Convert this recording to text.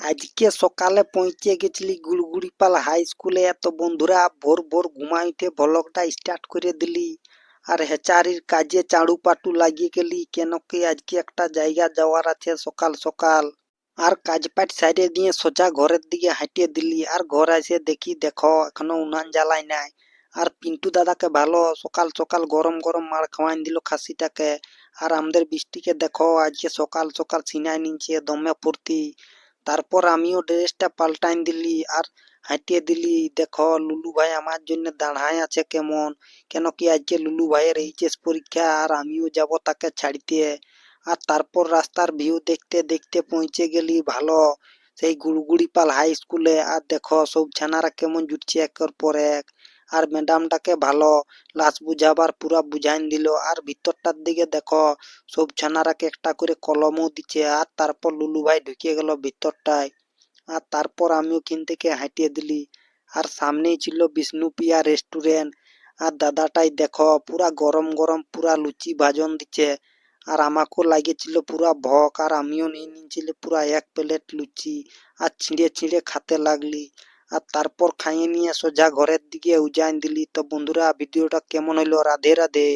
আজকে সকালে পৌঁছে গেছিলি গুড়গুড়িপাল হাই স্কুলে। তো বন্ধুরা ভোর ভোর ঘুমাই উঠে ভ্লগটা স্টার্ট করে দিলি আর হেচারির কাজে চাড়ু পাটু লাগিয়ে গেলি, কেন কি আজকে একটা জায়গা যাওয়ার আছে সকাল সকাল। আর কাজ পাট সাইডে দিয়ে সোজা ঘরের দিকে হাঁটিয়ে দিলি, আর ঘর এসে দেখো এখনো উনান জ্বালাই নাই। আর পিন্টু দাদাকে ভালো সকাল সকাল গরম গরম মার খাওয়াই দিল খাসিটাকে। আর আমাদের বৃষ্টিকে দেখো আজকে সকাল সকাল সিনাই নিচ্ছে দমে ফুর্তি। তারপর আমিও ড্রেসটা পাল্টাইন দিলি আর হাঁটিয়ে দিলি। দেখো লুলু ভাই আমার জন্য দাঁড়ায় আছে কেমন, কেন কি আজকে লুলু ভাইয়ের এইচএস পরীক্ষা আর আমিও যাব তাকে ছাড়িতে। আর তারপর রাস্তার ভিউ দেখতে দেখতে পৌঁছে গেলি ভালো সেই গুড়গুড়িপাল হাই স্কুলে। আর দেখো সব ছানারা কেমন জুটছে একের পর এক। আর ম্যাডামটাকে ভালো লাশ বুঝাবার পুরা বুঝাইন দিল। আর ভিতরটার দিকে দেখো সব ছানারাকে একটা করে কলমও দিচ্ছে। আর তারপর লুলু ভাই ঢুকিয়ে গেল ভিতরটায়। আর তারপর আমি ওখান থেকে হাঁটিয়ে দিলি। আর সামনেই ছিল বিষ্ণুপ্রিয়া রেস্টুরেন্ট। আর দাদাটাই দেখো পুরা গরম গরম পুরা লুচি ভাজন দিচ্ছে। আর আমাকেও লাগিয়েছিল পুরা ভক, আর আমিও নিয়ে নিয়েছিল পুরা এক প্লেট লুচি। আর ছিঁড়ে ছিঁড়ে খাতে লাগলি। আর তারপর খাইয়ে নিয়ে সোজা ঘরের দিকে উজাইন দিলি। তো বন্ধুরা ভিডিওটা কেমন হইলো? রাধে রাধে।